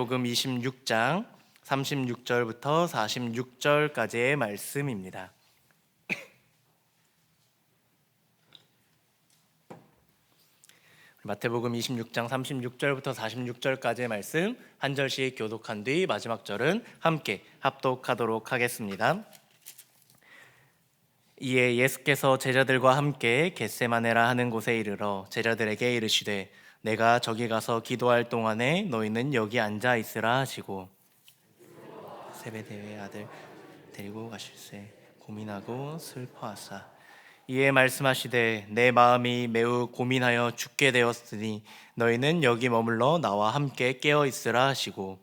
복음 26장 36절부터 46절까지의 말씀입니다. 마태복음 26장 36절부터 46절까지의 말씀 한 절씩 교독한 뒤 마지막 절은 함께 합독하도록 하겠습니다. 이에 예수께서 제자들과 함께 겟세마네라 하는 곳에 이르러 제자들에게 이르시되 내가 저기 가서 기도할 동안에 너희는 여기 앉아 있으라 하시고 세베대의 아들 데리고 가실새 고민하고 슬퍼하사 이에 말씀하시되 내 마음이 매우 고민하여 죽게 되었으니 너희는 여기 머물러 나와 함께 깨어 있으라 하시고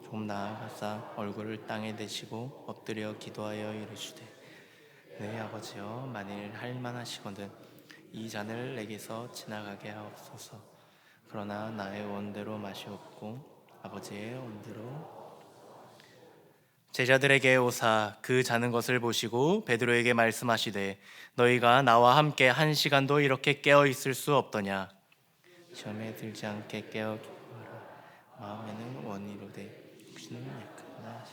조금 나아가사 얼굴을 땅에 대시고 엎드려 기도하여 이르시되 내 아버지여 만일 할 만하시거든 이 잔을 내게서 지나가게 하옵소서. 그러나 나의 원대로 마시옵고 아버지의 원대로. 제자들에게 오사 그 자는 것을 보시고 베드로에게 말씀하시되 너희가 나와 함께 한 시간도 이렇게 깨어 있을 수 없더냐. 시험에 들지 않게 깨어 기도하라. 마음에는 원이로되 육신은 약하나.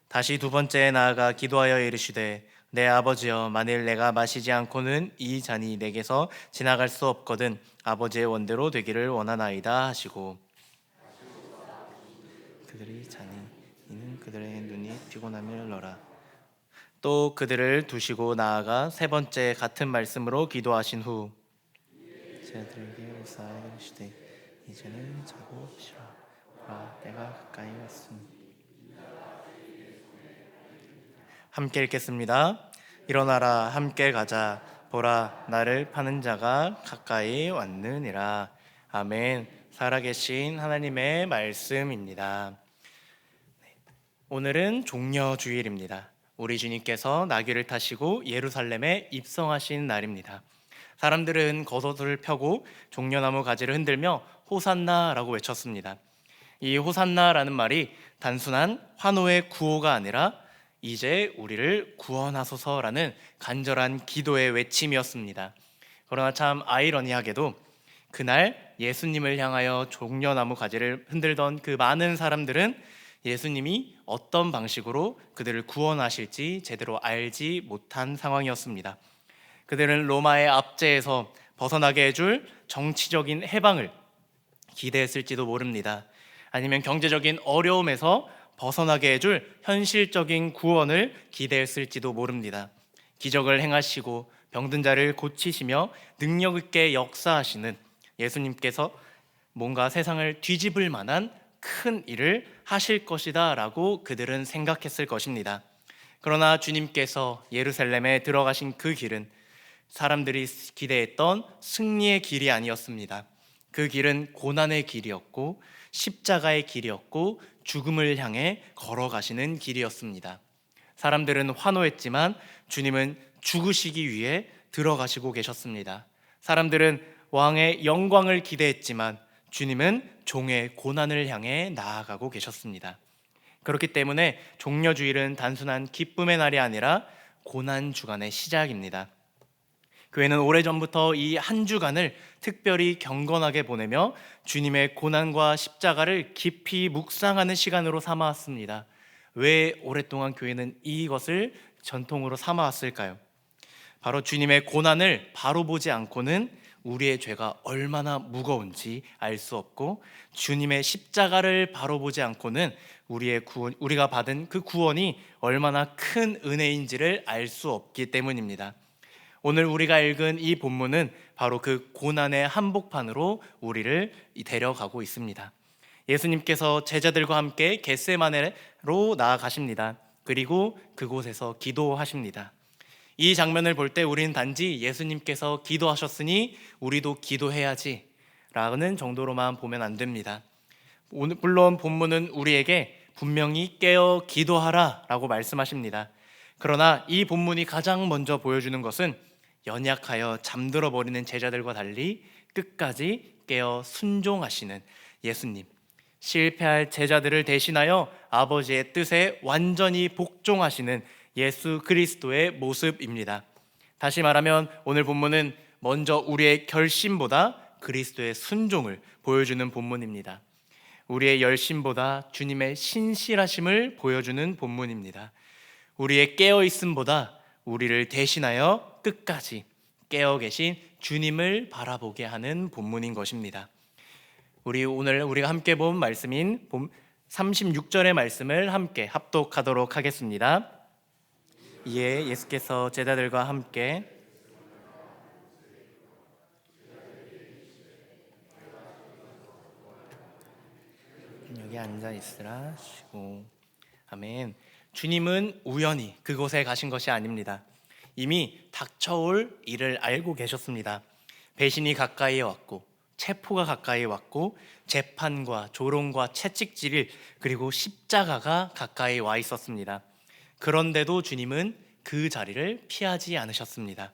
다시 두 번째 나아가 기도하여 이르시되 내 아버지여 만일 내가 마시지 않고는 이 잔이 내게서 지나갈 수 없거든 아버지의 원대로 되기를 원하나이다 하시고 그들이 자니 이는 그들의 눈이 피곤함이러라. 또 그들을 두시고 나아가 세 번째 같은 말씀으로 기도하신 후 제자들에게 오사 이르시되 이제는 자고 계시라. 때가 가까이 왔으니. 함께 읽겠습니다. 일어나라 함께 가자 보라 나를 파는 자가 가까이 왔느니라. 아멘. 살아계신 하나님의 말씀입니다. 오늘은 종려주일입니다. 우리 주님께서 나귀를 타시고 예루살렘에 입성하신 날입니다. 사람들은 겉옷을 펴고 종려나무 가지를 흔들며 호산나라고 외쳤습니다. 이 호산나라는 말이 단순한 환호의 구호가 아니라 이제 우리를 구원하소서라는 간절한 기도의 외침이었습니다. 그러나 참 아이러니하게도 그날 예수님을 향하여 종려나무 가지를 흔들던 그 많은 사람들은 예수님이 어떤 방식으로 그들을 구원하실지 제대로 알지 못한 상황이었습니다. 그들은 로마의 압제에서 벗어나게 해줄 정치적인 해방을 기대했을지도 모릅니다. 아니면 경제적인 어려움에서 벗어나게 해줄 현실적인 구원을 기대했을지도 모릅니다. 기적을 행하시고 병든 자를 고치시며 능력 있게 역사하시는 예수님께서 뭔가 세상을 뒤집을 만한 큰 일을 하실 것이다 라고 그들은 생각했을 것입니다. 그러나 주님께서 예루살렘에 들어가신 그 길은 사람들이 기대했던 승리의 길이 아니었습니다. 그 길은 고난의 길이었고 십자가의 길이었고 죽음을 향해 걸어가시는 길이었습니다. 사람들은 환호했지만 주님은 죽으시기 위해 들어가시고 계셨습니다. 사람들은 왕의 영광을 기대했지만 주님은 종의 고난을 향해 나아가고 계셨습니다. 그렇기 때문에 종려주일은 단순한 기쁨의 날이 아니라 고난 주간의 시작입니다. 교회는 오래전부터 이 한 주간을 특별히 경건하게 보내며 주님의 고난과 십자가를 깊이 묵상하는 시간으로 삼아왔습니다. 왜 오랫동안 교회는 이것을 전통으로 삼아왔을까요? 바로 주님의 고난을 바로 보지 않고는 우리의 죄가 얼마나 무거운지 알 수 없고 주님의 십자가를 바로 보지 않고는 우리가 받은 그 구원이 얼마나 큰 은혜인지를 알 수 없기 때문입니다. 오늘 우리가 읽은 이 본문은 바로 그 고난의 한복판으로 우리를 데려가고 있습니다. 예수님께서 제자들과 함께 겟세마네로 나아가십니다. 그리고 그곳에서 기도하십니다. 이 장면을 볼 때 우리는 단지 예수님께서 기도하셨으니 우리도 기도해야지 라는 정도로만 보면 안 됩니다. 물론 본문은 우리에게 분명히 깨어 기도하라 라고 말씀하십니다. 그러나 이 본문이 가장 먼저 보여주는 것은 연약하여 잠들어 버리는 제자들과 달리 끝까지 깨어 순종하시는 예수님, 실패할 제자들을 대신하여 아버지의 뜻에 완전히 복종하시는 예수 그리스도의 모습입니다. 다시 말하면 오늘 본문은 먼저 우리의 결심보다 그리스도의 순종을 보여주는 본문입니다. 우리의 열심보다 주님의 신실하심을 보여주는 본문입니다. 우리의 깨어있음보다 우리를 대신하여 끝까지 깨어 계신 주님을 바라보게 하는 본문인 것입니다. 오늘 우리가 함께 본 말씀인 36절의 말씀을 함께 합독하도록 하겠습니다. 이에 예수께서 제자들과 함께 여기 앉아 있으라 하시고, 아멘. 주님은 우연히 그곳에 가신 것이 아닙니다. 이미 닥쳐올 일을 알고 계셨습니다. 배신이 가까이 왔고 체포가 가까이 왔고 재판과 조롱과 채찍질 그리고 십자가가 가까이 와 있었습니다. 그런데도 주님은 그 자리를 피하지 않으셨습니다.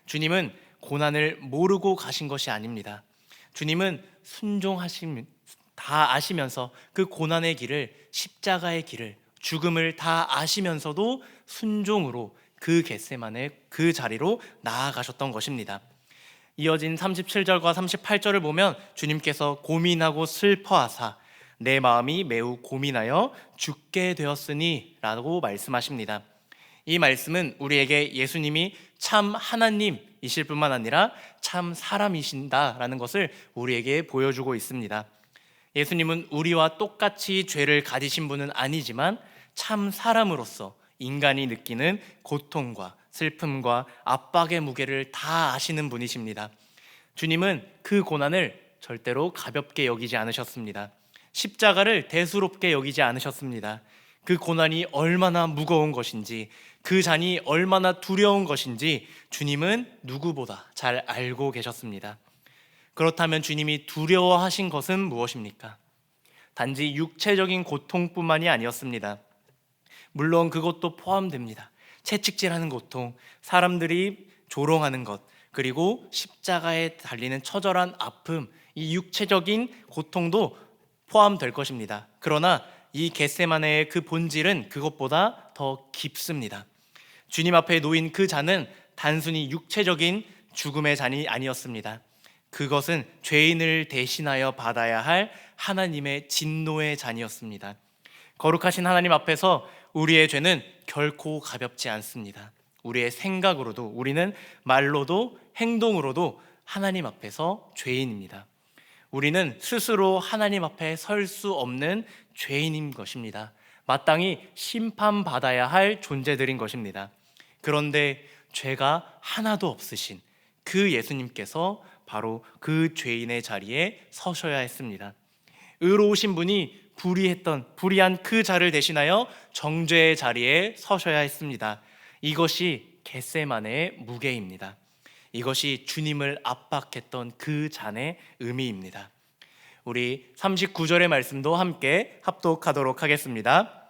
주님은 고난을 모르고 가신 것이 아닙니다. 주님은 다 아시면서 그 고난의 길을, 십자가의 길을, 죽음을 다 아시면서도 순종으로 그 겟세마네 그 자리로 나아가셨던 것입니다. 이어진 37절과 38절을 보면 주님께서 고민하고 슬퍼하사 내 마음이 매우 고민하여 죽게 되었으니 라고 말씀하십니다. 이 말씀은 우리에게 예수님이 참 하나님이실 뿐만 아니라 참 사람이신다라는 것을 우리에게 보여주고 있습니다. 예수님은 우리와 똑같이 죄를 가지신 분은 아니지만 참 사람으로서 인간이 느끼는 고통과 슬픔과 압박의 무게를 다 아시는 분이십니다. 주님은 그 고난을 절대로 가볍게 여기지 않으셨습니다. 십자가를 대수롭게 여기지 않으셨습니다. 그 고난이 얼마나 무거운 것인지, 그 잔이 얼마나 두려운 것인지 주님은 누구보다 잘 알고 계셨습니다. 그렇다면 주님이 두려워하신 것은 무엇입니까? 단지 육체적인 고통뿐만이 아니었습니다. 물론 그것도 포함됩니다. 채찍질하는 고통, 사람들이 조롱하는 것, 그리고 십자가에 달리는 처절한 아픔, 이 육체적인 고통도 포함될 것입니다. 그러나 이 겟세마네의 그 본질은 그것보다 더 깊습니다. 주님 앞에 놓인 그 잔은 단순히 육체적인 죽음의 잔이 아니었습니다. 그것은 죄인을 대신하여 받아야 할 하나님의 진노의 잔이었습니다. 거룩하신 하나님 앞에서 우리의 죄는 결코 가볍지 않습니다. 우리의 생각으로도, 우리는 말로도 행동으로도 하나님 앞에서 죄인입니다. 우리는 스스로 하나님 앞에 설 수 없는 죄인인 것입니다. 마땅히 심판받아야 할 존재들인 것입니다. 그런데 죄가 하나도 없으신 그 예수님께서 바로 그 죄인의 자리에 서셔야 했습니다. 의로우신 분이 불의한 그 자를 대신하여 정죄의 자리에 서셔야 했습니다. 이것이 겟세마네의 무게입니다. 이것이 주님을 압박했던 그 잔의 의미입니다. 우리 39절의 말씀도 함께 합독하도록 하겠습니다.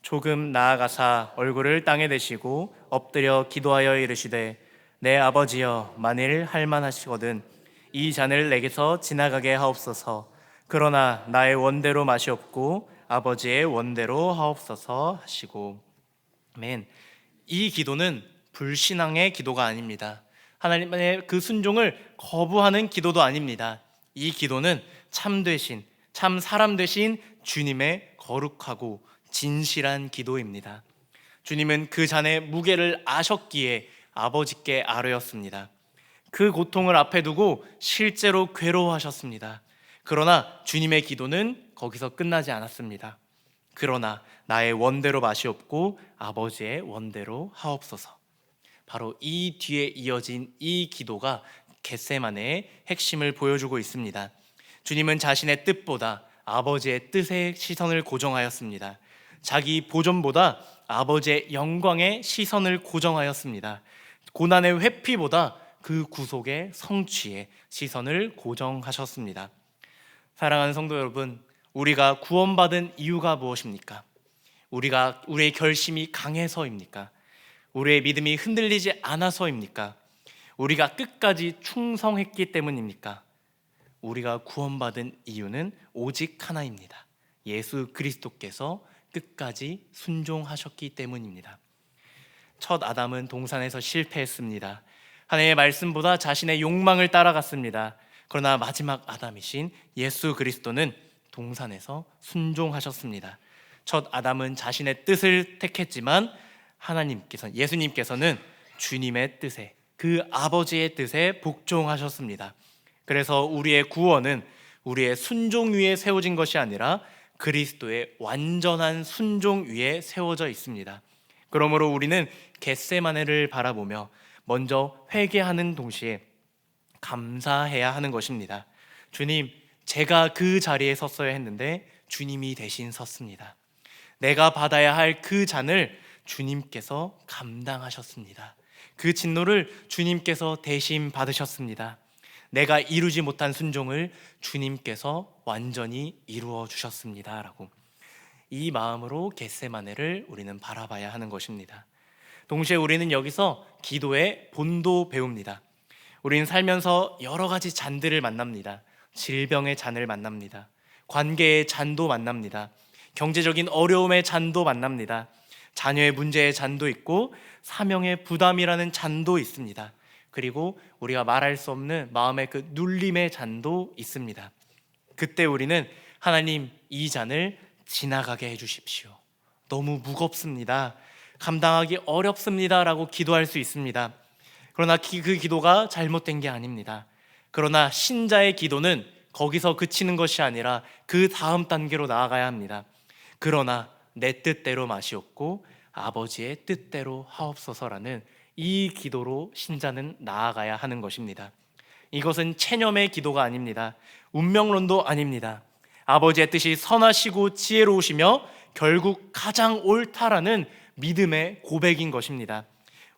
조금 나아가사 얼굴을 땅에 대시고 엎드려 기도하여 이르시되 내 아버지여, 만일 할만하시거든 이 잔을 내게서 지나가게 하옵소서. 그러나 나의 원대로 마시옵고 아버지의 원대로 하옵소서 하시고. 아멘. 이 기도는 불신앙의 기도가 아닙니다. 하나님의 그 순종을 거부하는 기도도 아닙니다. 이 기도는 참되신, 참 사람 되신 주님의 거룩하고 진실한 기도입니다. 주님은 그 잔의 무게를 아셨기에 아버지께 아뢰었습니다. 그 고통을 앞에 두고 실제로 괴로워하셨습니다. 그러나 주님의 기도는 거기서 끝나지 않았습니다. 그러나 나의 원대로 마시옵고 아버지의 원대로 하옵소서. 바로 이 뒤에 이어진 이 기도가 겟세마네의 핵심을 보여주고 있습니다. 주님은 자신의 뜻보다 아버지의 뜻에 시선을 고정하였습니다. 자기 보존보다 아버지의 영광에 시선을 고정하였습니다. 고난의 회피보다 그 구속의 성취에 시선을 고정하셨습니다. 사랑하는 성도 여러분, 우리가 구원받은 이유가 무엇입니까? 우리의 결심이 강해서입니까? 우리의 믿음이 흔들리지 않아서입니까? 우리가 끝까지 충성했기 때문입니까? 우리가 구원받은 이유는 오직 하나입니다. 예수 그리스도께서 끝까지 순종하셨기 때문입니다. 첫 아담은 동산에서 실패했습니다. 하나님의 말씀보다 자신의 욕망을 따라갔습니다. 그러나 마지막 아담이신 예수 그리스도는 동산에서 순종하셨습니다. 첫 아담은 자신의 뜻을 택했지만 예수님께서는 주님의 뜻에, 그 아버지의 뜻에 복종하셨습니다. 그래서 우리의 구원은 우리의 순종 위에 세워진 것이 아니라 그리스도의 완전한 순종 위에 세워져 있습니다. 그러므로 우리는 겟세마네를 바라보며 먼저 회개하는 동시에 감사해야 하는 것입니다. 주님, 제가 그 자리에 섰어야 했는데 주님이 대신 섰습니다. 내가 받아야 할 그 잔을 주님께서 감당하셨습니다. 그 진노를 주님께서 대신 받으셨습니다. 내가 이루지 못한 순종을 주님께서 완전히 이루어 주셨습니다. 라고 이 마음으로 겟세마네를 우리는 바라봐야 하는 것입니다. 동시에 우리는 여기서 기도의 본도 배웁니다. 우리는 살면서 여러 가지 잔들을 만납니다. 질병의 잔을 만납니다. 관계의 잔도 만납니다. 경제적인 어려움의 잔도 만납니다. 자녀의 문제의 잔도 있고 사명의 부담이라는 잔도 있습니다. 그리고 우리가 말할 수 없는 마음의 그 눌림의 잔도 있습니다. 그때 우리는 하나님, 이 잔을 지나가게 해주십시오. 너무 무겁습니다. 감당하기 어렵습니다. 라고 기도할 수 있습니다. 그러나 그 기도가 잘못된 게 아닙니다. 그러나 신자의 기도는 거기서 그치는 것이 아니라 그 다음 단계로 나아가야 합니다. 그러나 내 뜻대로 마시옵고 아버지의 뜻대로 하옵소서라는 이 기도로 신자는 나아가야 하는 것입니다. 이것은 체념의 기도가 아닙니다. 운명론도 아닙니다. 아버지의 뜻이 선하시고 지혜로우시며 결국 가장 옳다라는 믿음의 고백인 것입니다.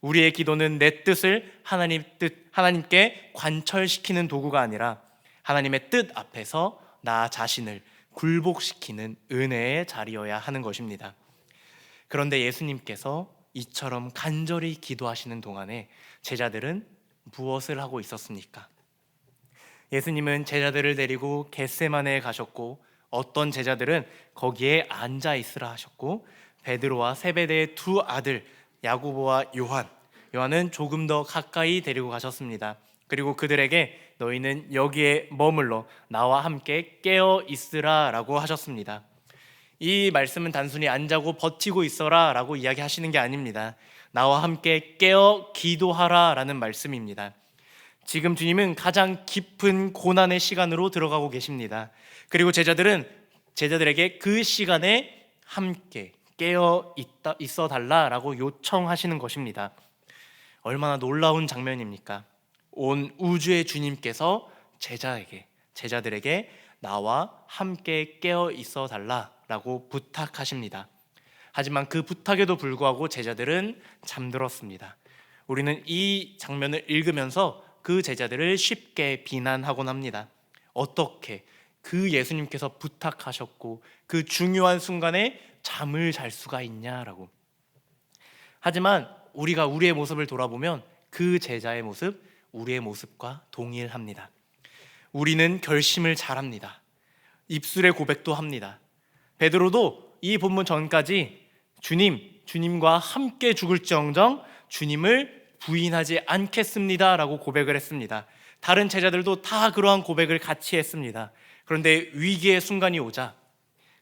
우리의 기도는 내 뜻을 하나님께 관철시키는 도구가 아니라 하나님의 뜻 앞에서 나 자신을 굴복시키는 은혜의 자리여야 하는 것입니다. 그런데 예수님께서 이처럼 간절히 기도하시는 동안에 제자들은 무엇을 하고 있었습니까? 예수님은 제자들을 데리고 겟세마네에 가셨고 어떤 제자들은 거기에 앉아 있으라 하셨고 베드로와 세베대의 두 아들 야고보와 요한은 조금 더 가까이 데리고 가셨습니다. 그리고 그들에게 너희는 여기에 머물러 나와 함께 깨어 있으라 라고 하셨습니다. 이 말씀은 단순히 안 자고 버티고 있어라 라고 이야기하시는 게 아닙니다. 나와 함께 깨어 기도하라 라는 말씀입니다. 지금 주님은 가장 깊은 고난의 시간으로 들어가고 계십니다. 그리고 제자들에게 그 시간에 함께 깨어 있어 달라라고 요청하시는 것입니다. 얼마나 놀라운 장면입니까? 온 우주의 주님께서 제자들에게 나와 함께 깨어 있어 달라라고 부탁하십니다. 하지만 그 부탁에도 불구하고 제자들은 잠들었습니다. 우리는 이 장면을 읽으면서 그 제자들을 쉽게 비난하곤 합니다. 어떻게 그 예수님께서 부탁하셨고 그 중요한 순간에 잠을 잘 수가 있냐라고. 하지만 우리가 우리의 모습을 돌아보면 그 제자의 모습, 우리의 모습과 동일합니다. 우리는 결심을 잘합니다. 입술의 고백도 합니다. 베드로도 이 본문 전까지 주님과 함께 죽을지언정 주님을 부인하지 않겠습니다 라고 고백을 했습니다. 다른 제자들도 다 그러한 고백을 같이 했습니다. 그런데 위기의 순간이 오자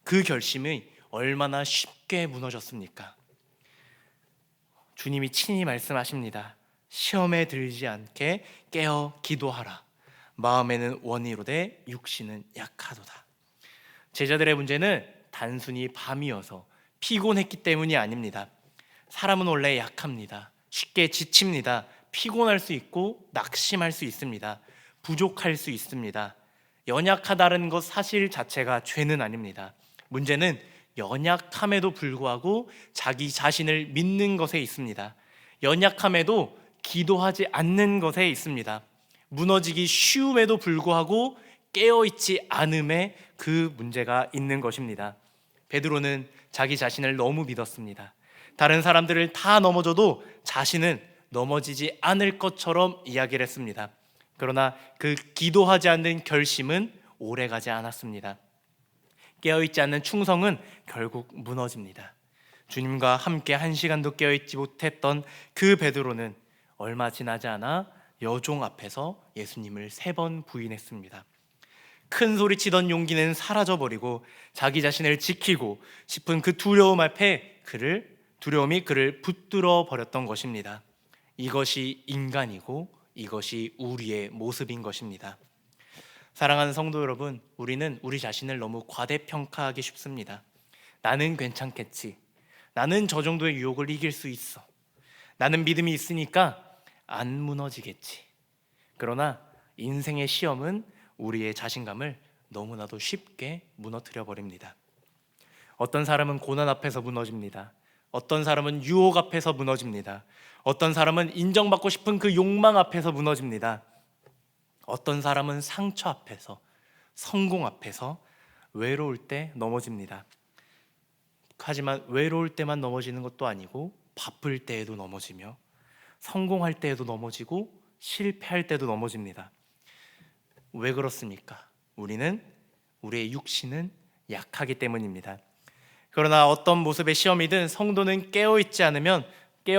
그 결심이 얼마나 쉽게 무너졌습니까? 주님이 친히 말씀하십니다. 시험에 들지 않게 깨어 기도하라. 마음에는 원이로되 육신은 약하도다. 제자들의 문제는 단순히 밤이어서 피곤했기 때문이 아닙니다. 사람은 원래 약합니다. 쉽게 지칩니다. 피곤할 수 있고 낙심할 수 있습니다. 부족할 수 있습니다. 연약하다는 것 사실 자체가 죄는 아닙니다. 문제는 연약함에도 불구하고 자기 자신을 믿는 것에 있습니다. 연약함에도 기도하지 않는 것에 있습니다. 무너지기 쉬움에도 불구하고 깨어있지 않음에 그 문제가 있는 것입니다. 베드로는 자기 자신을 너무 믿었습니다. 다른 사람들을 다 넘어져도 자신은 넘어지지 않을 것처럼 이야기를 했습니다. 그러나 그 기도하지 않는 결심은 오래가지 않았습니다. 깨어있지 않는 충성은 결국 무너집니다. 주님과 함께 한 시간도 깨어있지 못했던 그 베드로는 얼마 지나지 않아 여종 앞에서 예수님을 3번 부인했습니다. 큰 소리 치던 용기는 사라져버리고 자기 자신을 지키고 싶은 그 두려움 앞에 두려움이 그를 붙들어 버렸던 것입니다. 이것이 인간이고 이것이 우리의 모습인 것입니다. 사랑하는 성도 여러분, 우리는 우리 자신을 너무 과대평가하기 쉽습니다. 나는 괜찮겠지. 나는 저 정도의 유혹을 이길 수 있어. 나는 믿음이 있으니까 안 무너지겠지. 그러나 인생의 시험은 우리의 자신감을 너무나도 쉽게 무너뜨려 버립니다. 어떤 사람은 고난 앞에서 무너집니다. 어떤 사람은 유혹 앞에서 무너집니다. 어떤 사람은 인정받고 싶은 그 욕망 앞에서 무너집니다. 어떤 사람은 상처 앞에서, 성공 앞에서 외로울 때 넘어집니다. 하지만 외로울 때만 넘어지는 것도 아니고 바쁠 때에도 넘어지며 성공할 때에도 넘어지고 실패할 때도 넘어집니다. 왜 그렇습니까? 우리의 육신은 약하기 때문입니다. 그러나 어떤 모습의 시험이든 성도는 깨어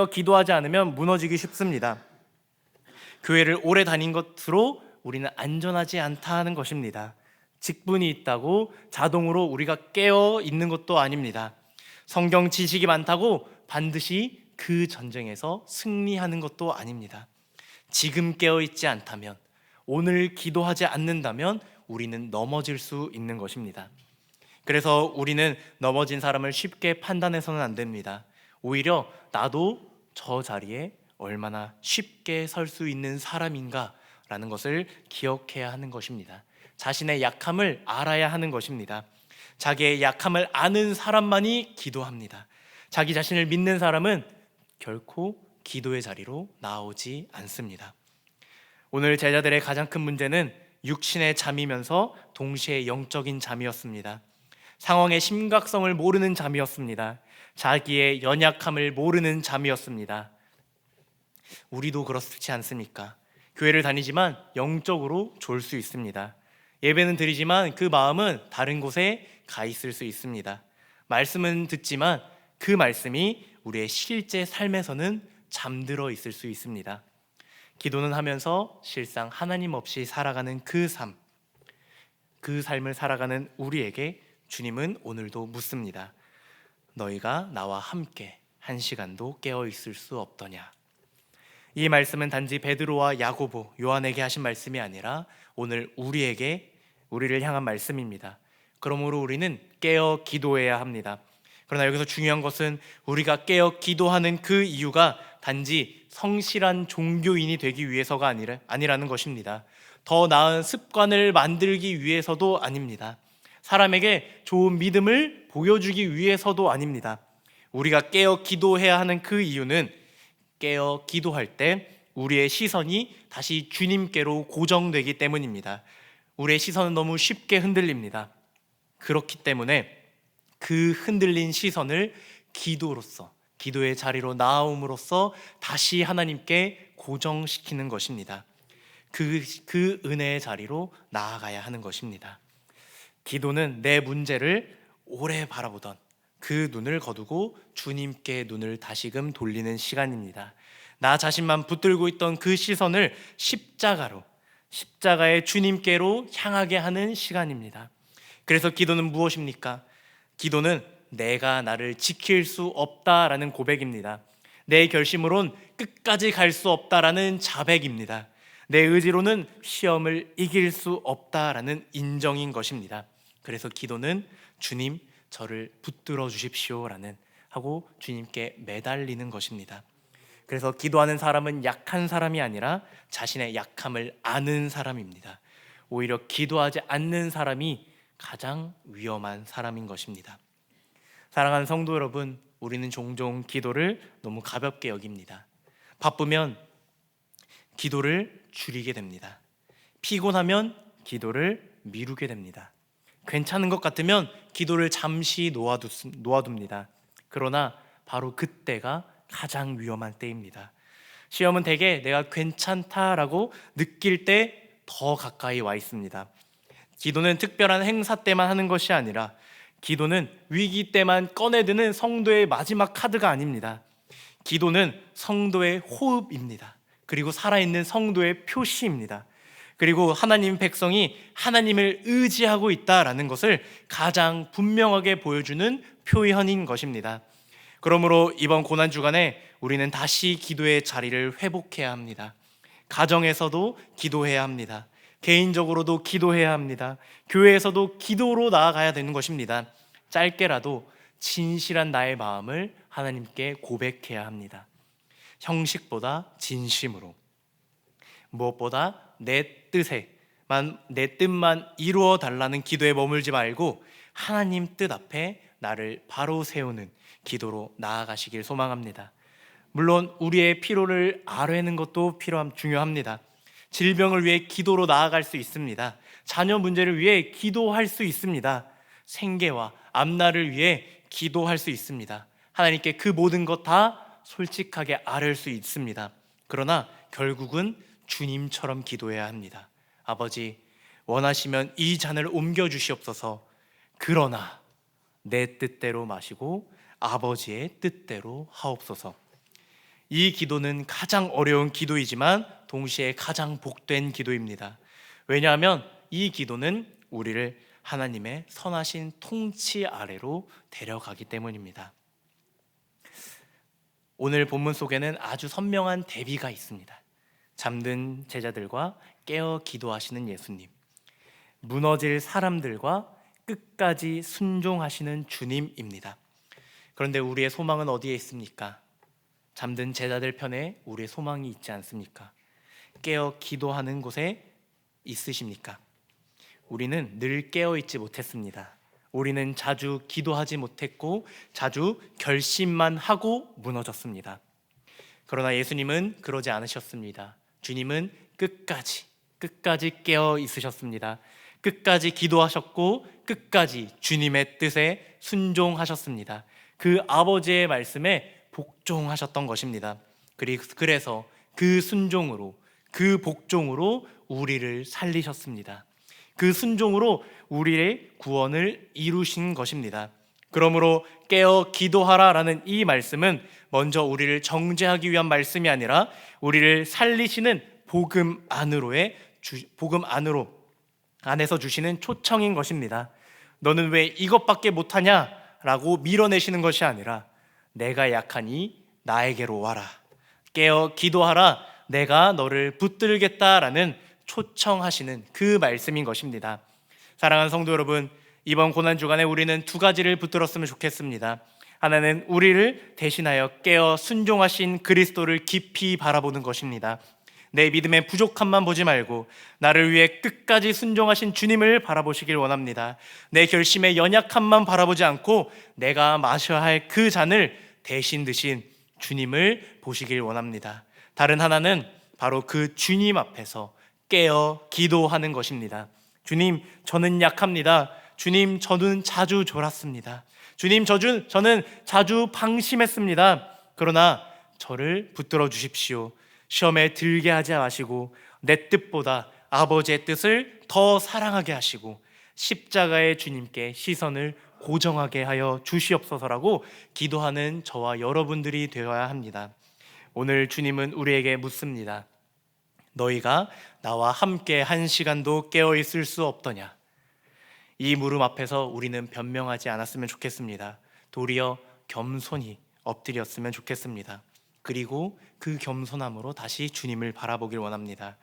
기도하지 않으면 무너지기 쉽습니다. 교회를 오래 다닌 것으로 우리는 안전하지 않다는 것입니다. 직분이 있다고 자동으로 우리가 깨어 있는 것도 아닙니다. 성경 지식이 많다고 반드시 그 전쟁에서 승리하는 것도 아닙니다. 지금 깨어 있지 않다면, 오늘 기도하지 않는다면 우리는 넘어질 수 있는 것입니다. 그래서 우리는 넘어진 사람을 쉽게 판단해서는 안 됩니다. 오히려 나도 저 자리에 얼마나 쉽게 설 수 있는 사람인가라는 것을 기억해야 하는 것입니다. 자신의 약함을 알아야 하는 것입니다. 자기의 약함을 아는 사람만이 기도합니다. 자기 자신을 믿는 사람은 결코 기도의 자리로 나오지 않습니다. 오늘 제자들의 가장 큰 문제는 육신의 잠이면서 동시에 영적인 잠이었습니다. 상황의 심각성을 모르는 잠이었습니다. 자기의 연약함을 모르는 잠이었습니다. 우리도 그렇지 않습니까? 교회를 다니지만 영적으로 졸 수 있습니다. 예배는 드리지만 그 마음은 다른 곳에 가 있을 수 있습니다. 말씀은 듣지만 그 말씀이 우리의 실제 삶에서는 잠들어 있을 수 있습니다. 기도는 하면서 실상 하나님 없이 살아가는 그 삶을 살아가는 우리에게 주님은 오늘도 묻습니다. 너희가 나와 함께 한 시간도 깨어 있을 수 없더냐? 이 말씀은 단지 베드로와 야고보, 요한에게 하신 말씀이 아니라 오늘 우리를 향한 말씀입니다. 그러므로 우리는 깨어 기도해야 합니다. 그러나 여기서 중요한 것은 우리가 깨어 기도하는 그 이유가 단지 성실한 종교인이 되기 위해서가 아니라는 것입니다. 더 나은 습관을 만들기 위해서도 아닙니다. 사람에게 좋은 믿음을 보여주기 위해서도 아닙니다. 우리가 깨어 기도해야 하는 그 이유는 깨어 기도할 때 우리의 시선이 다시 주님께로 고정되기 때문입니다. 우리의 시선은 너무 쉽게 흔들립니다. 그렇기 때문에 그 흔들린 시선을 기도의 자리로 나아옴으로써 다시 하나님께 고정시키는 것입니다. 그 은혜의 자리로 나아가야 하는 것입니다. 기도는 내 문제를 오래 바라보던 그 눈을 거두고 주님께 눈을 다시금 돌리는 시간입니다. 나 자신만 붙들고 있던 그 시선을 십자가의 주님께로 향하게 하는 시간입니다. 그래서 기도는 무엇입니까? 기도는 내가 나를 지킬 수 없다라는 고백입니다. 내 결심으론 끝까지 갈 수 없다라는 자백입니다. 내 의지로는 시험을 이길 수 없다라는 인정인 것입니다. 그래서 기도는 주님, 저를 붙들어 주십시오라는 하고 주님께 매달리는 것입니다. 그래서 기도하는 사람은 약한 사람이 아니라 자신의 약함을 아는 사람입니다. 오히려 기도하지 않는 사람이 가장 위험한 사람인 것입니다. 사랑하는 성도 여러분, 우리는 종종 기도를 너무 가볍게 여깁니다. 바쁘면 기도를 줄이게 됩니다. 피곤하면 기도를 미루게 됩니다. 괜찮은 것 같으면 기도를 잠시 놓아둡니다. 그러나 바로 그때가 가장 위험한 때입니다. 시험은 대개 내가 괜찮다라고 느낄 때 더 가까이 와 있습니다. 기도는 특별한 행사 때만 하는 것이 아니라 기도는 위기 때만 꺼내드는 성도의 마지막 카드가 아닙니다. 기도는 성도의 호흡입니다. 그리고 살아있는 성도의 표시입니다. 그리고 하나님 백성이 하나님을 의지하고 있다라는 것을 가장 분명하게 보여주는 표현인 것입니다. 그러므로 이번 고난 주간에 우리는 다시 기도의 자리를 회복해야 합니다. 가정에서도 기도해야 합니다. 개인적으로도 기도해야 합니다. 교회에서도 기도로 나아가야 되는 것입니다. 짧게라도 진실한 나의 마음을 하나님께 고백해야 합니다. 형식보다 진심으로, 무엇보다 내 뜻만 이루어 달라는 기도에 머물지 말고 하나님 뜻 앞에 나를 바로 세우는 기도로 나아가시길 소망합니다. 물론 우리의 피로를 아뢰는 것도 중요합니다. 질병을 위해 기도로 나아갈 수 있습니다. 자녀 문제를 위해 기도할 수 있습니다. 생계와 앞날을 위해 기도할 수 있습니다. 하나님께 그 모든 것 다 솔직하게 아뢰을 수 있습니다. 그러나 결국은 주님처럼 기도해야 합니다. 아버지, 원하시면 이 잔을 옮겨 주시옵소서. 그러나 내 뜻대로 마시고 아버지의 뜻대로 하옵소서. 이 기도는 가장 어려운 기도이지만 동시에 가장 복된 기도입니다. 왜냐하면 이 기도는 우리를 하나님의 선하신 통치 아래로 데려가기 때문입니다. 오늘 본문 속에는 아주 선명한 대비가 있습니다. 잠든 제자들과 깨어 기도하시는 예수님, 무너질 사람들과 끝까지 순종하시는 주님입니다. 그런데 우리의 소망은 어디에 있습니까? 잠든 제자들 편에 우리의 소망이 있지 않습니까? 깨어 기도하는 곳에 있으십니까? 우리는 늘 깨어 있지 못했습니다. 우리는 자주 기도하지 못했고 자주 결심만 하고 무너졌습니다. 그러나 예수님은 그러지 않으셨습니다. 주님은 끝까지 깨어 있으셨습니다. 끝까지 기도하셨고 끝까지 주님의 뜻에 순종하셨습니다. 그 아버지의 말씀에 복종하셨던 것입니다. 그래서 그 순종으로, 그 복종으로 우리를 살리셨습니다. 그 순종으로 우리의 구원을 이루신 것입니다. 그러므로 깨어 기도하라라는 이 말씀은 먼저 우리를 정죄하기 위한 말씀이 아니라 우리를 살리시는 복음 안에서 주시는 초청인 것입니다. 너는 왜 이것밖에 못하냐? 라고 밀어내시는 것이 아니라 내가 약하니 나에게로 와라. 깨어 기도하라. 내가 너를 붙들겠다라는 초청하시는 그 말씀인 것입니다. 사랑하는 성도 여러분, 이번 고난 주간에 우리는 두 가지를 붙들었으면 좋겠습니다. 하나는 우리를 대신하여 깨어 순종하신 그리스도를 깊이 바라보는 것입니다. 내 믿음의 부족함만 보지 말고 나를 위해 끝까지 순종하신 주님을 바라보시길 원합니다. 내 결심의 연약함만 바라보지 않고 내가 마셔야 할 그 잔을 대신 드신 주님을 보시길 원합니다. 다른 하나는 바로 그 주님 앞에서 깨어 기도하는 것입니다. 주님, 저는 약합니다. 주님, 저는 자주 졸았습니다. 주님, 저는 자주 방심했습니다. 그러나 저를 붙들어 주십시오. 시험에 들게 하지 마시고 내 뜻보다 아버지의 뜻을 더 사랑하게 하시고 십자가의 주님께 시선을 고정하게 하여 주시옵소서라고 기도하는 저와 여러분들이 되어야 합니다. 오늘 주님은 우리에게 묻습니다. 너희가 나와 함께 한 시간도 깨어 있을 수 없더냐? 이 물음 앞에서 우리는 변명하지 않았으면 좋겠습니다. 도리어 겸손히 엎드렸으면 좋겠습니다. 그리고 그 겸손함으로 다시 주님을 바라보길 원합니다.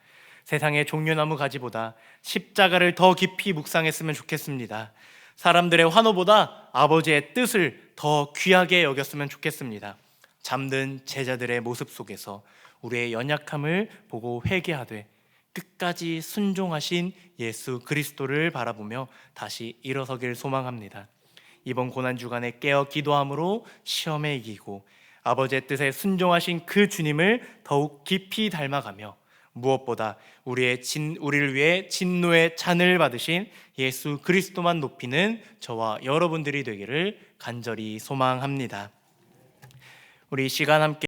세상의 종려나무 가지보다 십자가를 더 깊이 묵상했으면 좋겠습니다. 사람들의 환호보다 아버지의 뜻을 더 귀하게 여겼으면 좋겠습니다. 잠든 제자들의 모습 속에서 우리의 연약함을 보고 회개하되 끝까지 순종하신 예수 그리스도를 바라보며 다시 일어서길 소망합니다. 이번 고난주간에 깨어 기도함으로 시험에 이기고 아버지의 뜻에 순종하신 그 주님을 더욱 깊이 닮아가며 무엇보다 우리를 위해 진노의 잔을 받으신 예수 그리스도만 높이는 저와 여러분들이 되기를 간절히 소망합니다. 우리 시간 함께